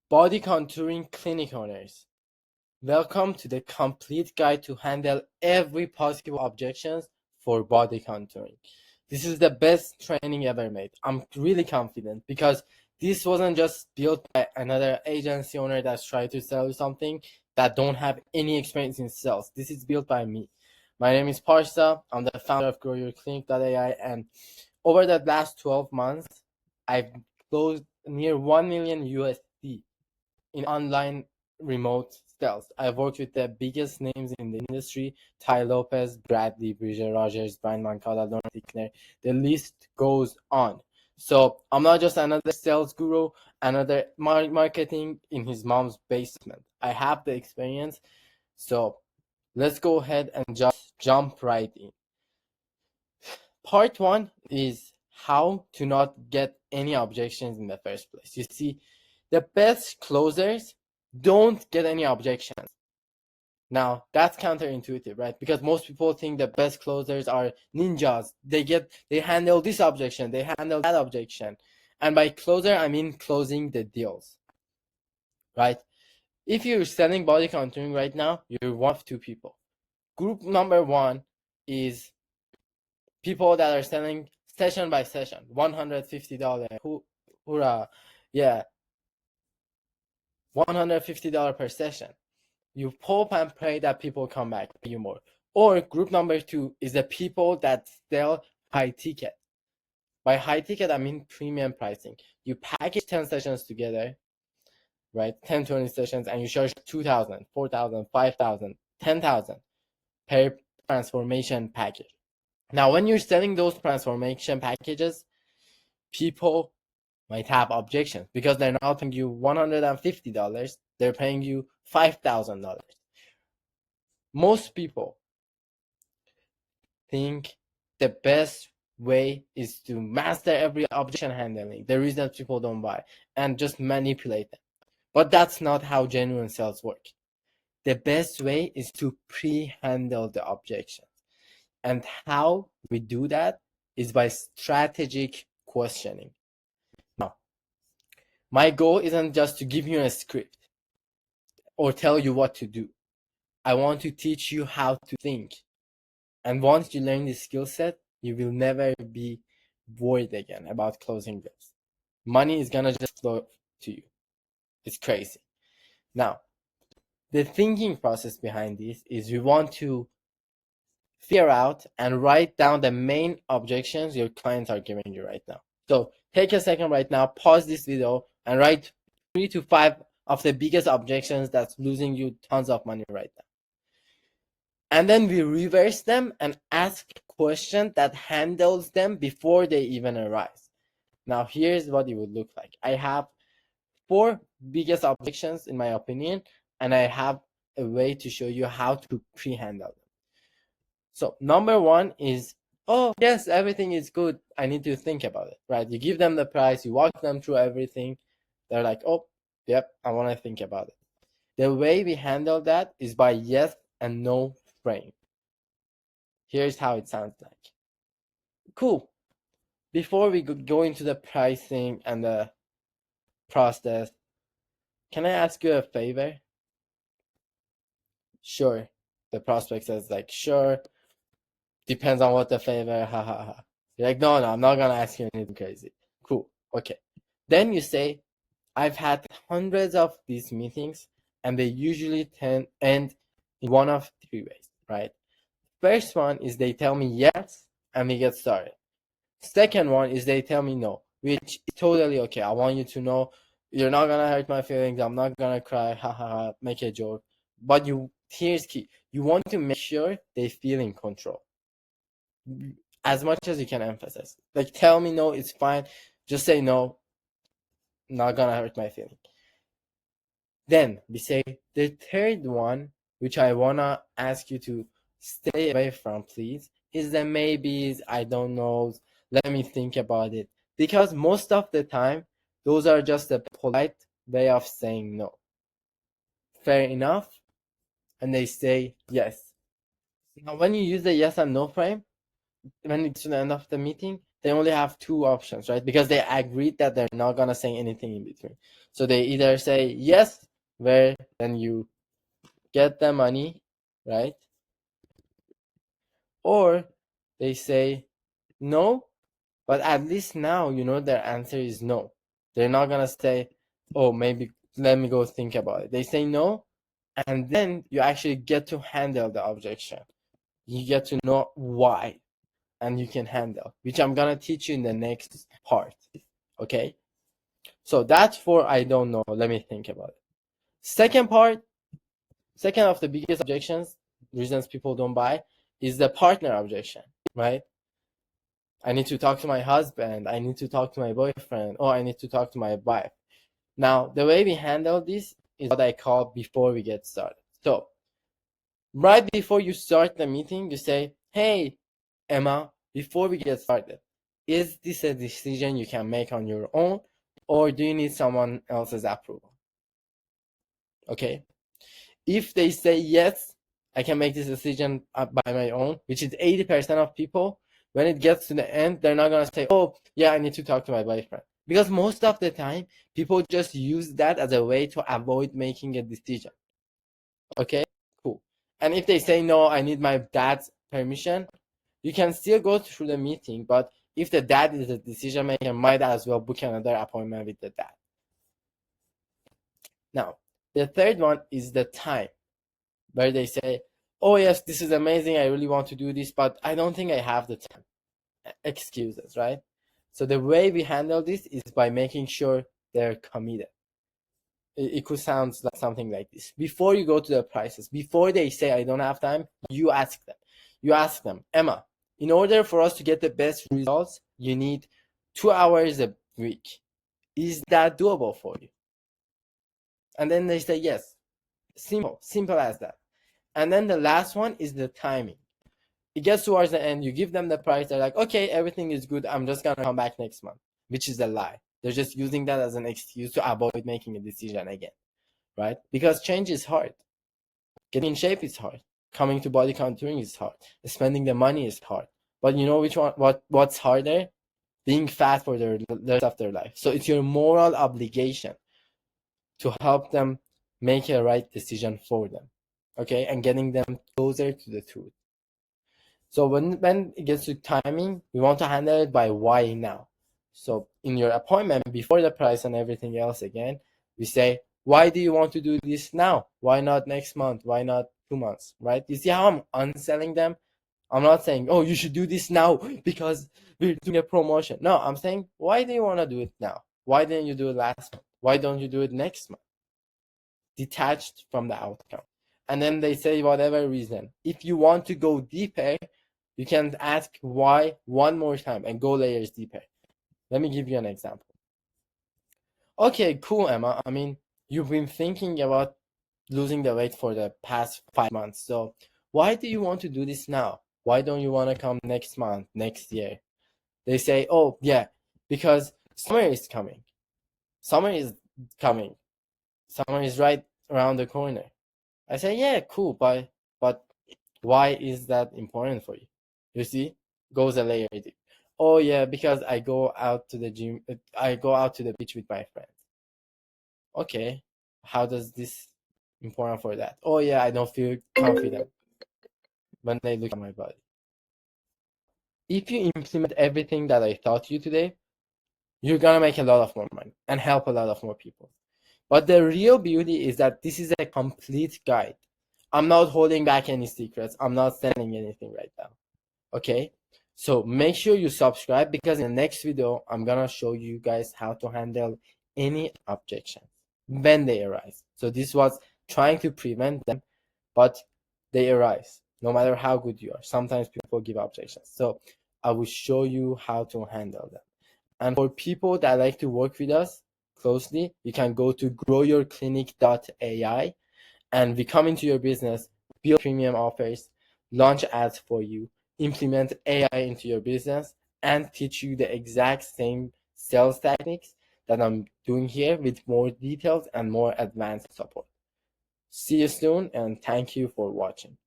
Body contouring clinic owners, welcome to the complete guide to handle every possible objections for body contouring. This is the best training ever made. I'm really confident because this wasn't just built by another agency owner that's trying to sell you something that don't have any experience in sales. This is built by me. My name is Parsa. I'm the founder of GrowYourClinic.ai, and over the last 12 months, I've closed near 1 million USD in online remote sales. I've worked with the biggest names in the industry: Ty Lopez, Bradley, Bridger Rogers, Brian Mancada, Lauren Tickner. The list goes on. So I'm not just another sales guru, another marketing in his mom's basement. I have the experience. So let's go ahead and just jump right in. Part one is how to not get any objections in the first place. You see, the best closers don't get any objections. Now, that's counterintuitive, right? Because most people think the best closers are ninjas. They handle this objection, they handle that objection. And by closer, I mean closing the deals, right? If you're selling body contouring right now, you're one of two people. Group number one is people that are selling session by session, $150. Hoorah. Yeah, $150 per session. You hope and pray that people come back, pay you more. Or group number two is the people that sell high ticket. By high ticket, I mean premium pricing. You package 10 sessions together, right? 10, 20 sessions, and you charge 2,000, 4,000, 5,000, 10,000 per transformation package. Now, when you're selling those transformation packages, people might have objections because they're not paying you $150, they're paying you $5,000. Most people think the best way is to master every objection handling, the reason people don't buy, and just manipulate them. But that's not how genuine sales work. The best way is to pre-handle the objections. And how we do that is by strategic questioning. Now, my goal isn't just to give you a script or tell you what to do. I want to teach you how to think. And once you learn this skill set, you will never be worried again about closing deals. Money is gonna just flow to you. It's crazy. Now, the thinking process behind this is we want to figure out and write down the main objections your clients are giving you right now. So take a second right now, pause this video, and write 3 to 5 of the biggest objections that's losing you tons of money right now. And then we reverse them and ask a question that handles them before they even arise. Now, here's what it would look like. I have 4 biggest objections in my opinion, and I have a way to show you how to pre-handle them. So number 1 is, oh yes, everything is good, I need to think about it, right? You give them the price, you walk them through everything, they're like, oh yep, I want to think about it. The way we handle that is by yes and no frame. Here's how it sounds like. Cool. Before we go into the pricing and the process, can I ask you a favor? Sure. The prospect says like, sure. Depends on what the favor, ha ha ha. You're like, no, I'm not gonna ask you anything crazy. Cool. Okay. Then you say, I've had hundreds of these meetings and they usually end in one of 3 ways, right? First one is they tell me yes and we get started. Second one is they tell me no, which is totally okay. I want you to know you're not gonna hurt my feelings. I'm not gonna cry, ha ha ha, make a joke. But here's key. You want to make sure they feel in control. As much as you can emphasize. Like, tell me no, it's fine. Just say no, not gonna hurt my feelings. Then we say the third one, which I wanna ask you to stay away from, please, is the maybes, I don't know, let me think about it. Because most of the time, those are just a polite way of saying no. Fair enough? And they say yes. Now, when you use the yes and no frame, when it's to the end of the meeting, they only have two options, right? Because they agreed that they're not gonna say anything in between. So they either say yes, where then you get the money, right? Or they say no, but at least now you know their answer is no. They're not gonna say, oh, maybe let me go think about it. They say no, and then you actually get to handle the objection. You get to know why, and you can handle, which I'm gonna teach you in the next part. Okay? So that's for I don't know. Let me think about it. Second part, second of the biggest objections, reasons people don't buy, is the partner objection, right? I need to talk to my husband. I need to talk to my boyfriend. Or I need to talk to my wife. Now, the way we handle this is what I call before we get started. So, right before you start the meeting, you say, hey, Emma, before we get started, is this a decision you can make on your own, or do you need someone else's approval? Okay. If they say yes, I can make this decision by my own, which is 80% of people, when it gets to the end, they're not going to say, oh, yeah, I need to talk to my boyfriend. Because most of the time, people just use that as a way to avoid making a decision. Okay, cool. And if they say, no, I need my dad's permission, you can still go through the meeting, but if the dad is the decision maker, might as well book another appointment with the dad. Now, the third one is the time, where they say, oh yes, this is amazing, I really want to do this, but I don't think I have the time. Excuses, right? So the way we handle this is by making sure they're committed. It could sound like something like this. Before you go to the prices, before they say I don't have time, you ask them, Emma, in order for us to get the best results, you need 2 hours a week. Is that doable for you? And then they say yes. Simple as that. And then the last one is the timing. It gets towards the end, you give them the price, they're like, okay, everything is good, I'm just gonna come back next month, which is a lie. They're just using that as an excuse to avoid making a decision again, right? Because change is hard. Getting in shape is hard. Coming to body contouring is hard. Spending the money is hard. But you know what's harder? Being fat for the rest of their life. So it's your moral obligation to help them make a right decision for them. Okay? And getting them closer to the truth. So when it gets to timing, we want to handle it by why now. So in your appointment, before the price and everything else again, we say, why do you want to do this now? Why not next month? Why not 2 months, right? You see how I'm unselling them? I'm not saying, oh, you should do this now because we're doing a promotion. No, I'm saying, why do you want to do it now? Why didn't you do it last month? Why don't you do it next month? Detached from the outcome. And then they say whatever reason. If you want to go deeper, you can ask why one more time and go layers deeper. Let me give you an example. Okay, cool, Emma. I mean, you've been thinking about losing the weight for the past 5 months. So why do you want to do this now? Why don't you want to come next month, next year? They say, oh, yeah, because summer is coming. Summer is coming. Summer is right around the corner. I say, yeah, cool, but why is that important for you? You see, goes a layer deep. Oh yeah, because I go out to the gym. I go out to the beach with my friends. Okay, how does this important for that? Oh yeah, I don't feel confident when they look at my body. If you implement everything that I taught you today, you're gonna make a lot of more money and help a lot of more people. But the real beauty is that this is a complete guide. I'm not holding back any secrets. I'm not selling anything right now. Okay, so make sure you subscribe, because in the next video I'm gonna show you guys how to handle any objections when they arise. So this was trying to prevent them, but they arise no matter how good you are. Sometimes people give objections, so I will show you how to handle them. And for people that like to work with us closely, you can go to growyourclinic.ai, and we come into your business, build premium offers, launch ads for you, implement AI into your business, and teach you the exact same sales techniques that I'm doing here with more details and more advanced support. See you soon, and thank you for watching.